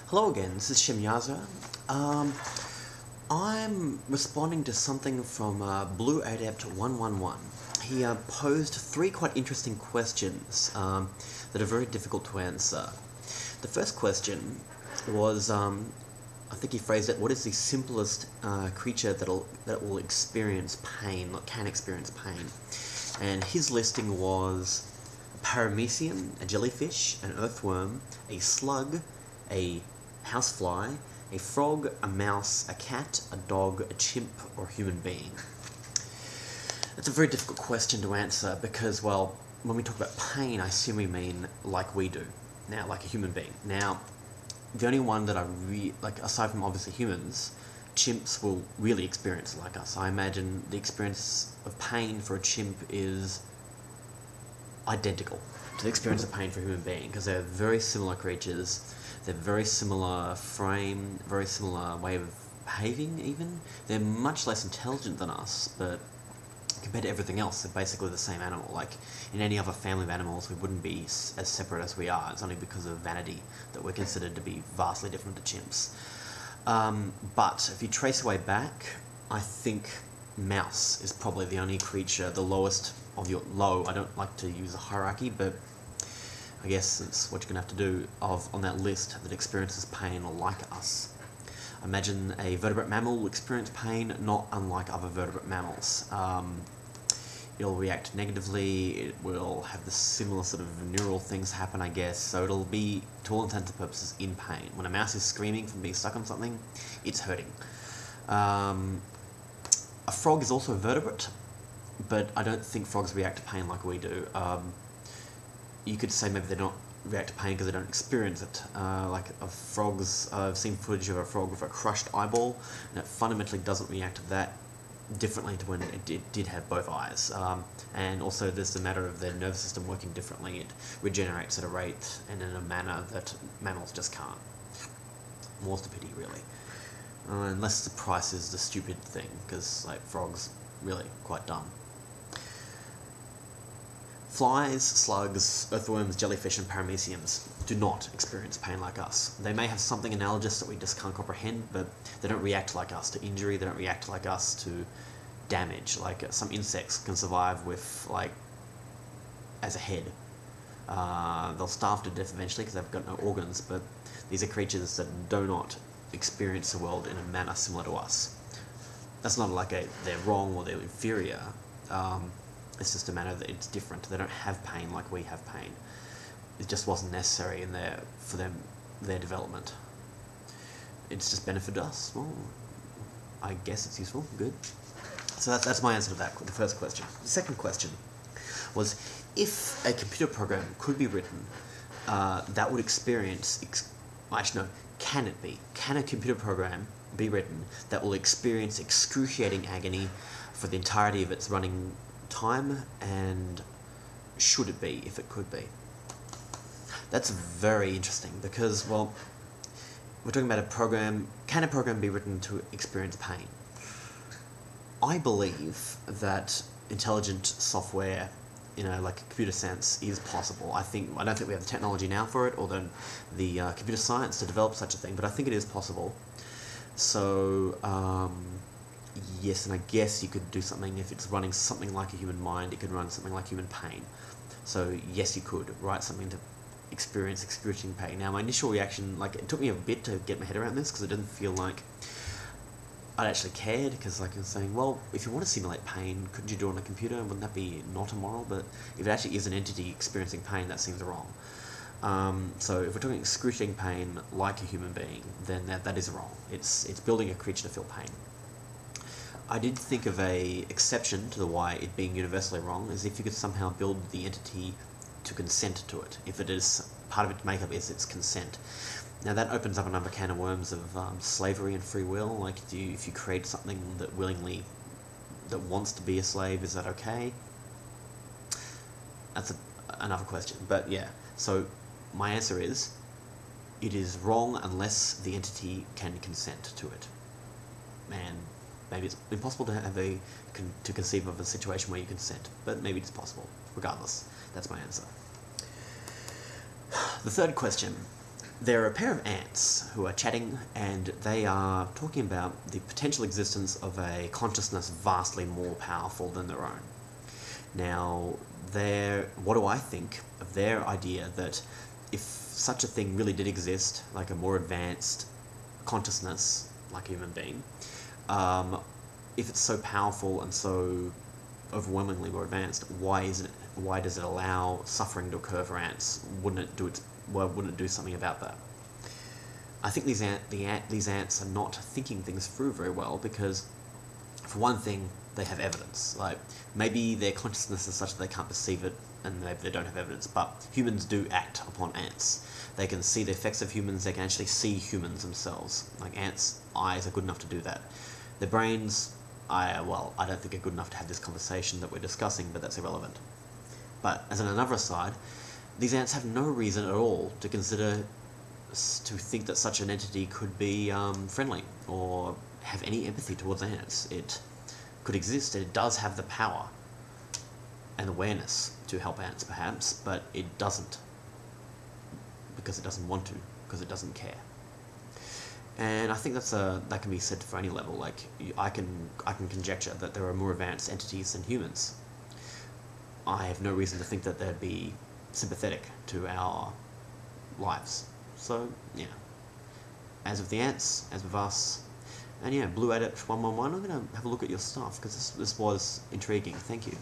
Hello again, this is Shemyaza. I'm responding to something from Blue Adept 111. He posed three quite interesting questions that are very difficult to answer. The first question was, I think he phrased it, what is the simplest creature that will experience pain, that can experience pain? And his listing was a paramecium, a jellyfish, an earthworm, a slug, a housefly, a frog, a mouse, a cat, a dog, a chimp, or a human being. It's a very difficult question to answer because, well, when we talk about pain, I assume we mean like we do. Now, like a human being. Now, the only one that aside from obviously humans, chimps will really experience it like us. I imagine the experience of pain for a chimp is identical to the experience of pain for a human being because they're very similar creatures. They're very similar frame, very similar way of behaving even. They're much less intelligent than us, but compared to everything else, they're basically the same animal. Like, in any other family of animals, we wouldn't be as separate as we are. It's only because of vanity that we're considered to be vastly different to chimps. But if you trace away back, I think mouse is probably the only creature, the lowest of your low. I don't like to use a hierarchy, but I guess it's what you're going to have to do on that list that experiences pain like us. Imagine a vertebrate mammal will experience pain not unlike other vertebrate mammals. It'll react negatively, it will have the similar sort of neural things happen, I guess, so it'll be, to all intents and purposes, in pain. When a mouse is screaming from being stuck on something, it's hurting. A frog is also a vertebrate, but I don't think frogs react to pain like we do. You could say maybe they don't react to pain because they don't experience it. Like frogs, I've seen footage of a frog with a crushed eyeball, and it fundamentally doesn't react to that differently to when it did have both eyes. And also there's the matter of their nervous system working differently. It regenerates at a rate and in a manner that mammals just can't. More's the pity, really. Unless the price is the stupid thing, because like frogs, really quite dumb. Flies, slugs, earthworms, jellyfish, and parameciums do not experience pain like us. They may have something analogous that we just can't comprehend, but they don't react like us to injury, they don't react like us to damage. Like some insects can survive with, as a head. They'll starve to death eventually because they've got no organs, but these are creatures that do not experience the world in a manner similar to us. That's not like they're wrong or they're inferior. It's just a matter that it's different. They don't have pain like we have pain. It just wasn't necessary for their development. It's just benefited us. Well, I guess it's useful. Good. So that's my answer to that, the first question. The second question was, if a computer program could be written that would experience... Actually, no. Can it be? Can a computer program be written that will experience excruciating agony for the entirety of its running time, and should it be, if it could be? That's very interesting because, well, we're talking about a program. Can a program be written to experience pain? I believe that intelligent software, like a computer sense, is possible. I don't think we have the technology now for it, or the computer science to develop such a thing, but I think it is possible. So, yes, and I guess you could do something, if it's running something like a human mind, it could run something like human pain. So, yes, you could write something to experience excruciating pain. Now, my initial reaction, it took me a bit to get my head around this, because it didn't feel like I'd actually cared, because I was saying, well, if you want to simulate pain, couldn't you do it on a computer? Wouldn't that be not immoral? But if it actually is an entity experiencing pain, that seems wrong. So if we're talking excruciating pain like a human being, then that is wrong. It's building a creature to feel pain. I did think of a exception to the why it being universally wrong, is if you could somehow build the entity to consent to it. If it is, part of its makeup is its consent. Now that opens up another can of worms of slavery and free will. Like, if you create something that wants to be a slave, is that okay? That's another question. But yeah, so my answer is, it is wrong unless the entity can consent to it. And maybe it's impossible to conceive of a situation where you consent, but maybe it's possible. Regardless, that's my answer. The third question There are a pair of ants who are chatting, and they are talking about the potential existence of a consciousness vastly more powerful than their own. Now, what do I think of their idea that if such a thing really did exist, like a more advanced consciousness, like a human being, if it's so powerful and so overwhelmingly more advanced, why does it allow suffering to occur for ants? Wouldn't it do something about that? I think these ants are not thinking things through very well because, for one thing, they have evidence. Like, maybe their consciousness is such that they can't perceive it, and maybe they don't have evidence, but humans do act upon ants. They can see the effects of humans, they can actually see humans themselves. Like, ants' eyes are good enough to do that. Their brains, I don't think are good enough to have this conversation that we're discussing, but that's irrelevant. But, as on another side, these ants have no reason at all to think that such an entity could be friendly, or have any empathy towards ants. It could exist, and it does have the power and awareness to help ants, perhaps, but it doesn't. Because it doesn't want to, because it doesn't care. And I think that can be said for any level. Like, I can conjecture that there are more advanced entities than humans. I have no reason to think that they'd be sympathetic to our lives. So, yeah. As with the ants, as with us, and yeah, Blue Adept 111, I'm going to have a look at your stuff, because this was intriguing. Thank you.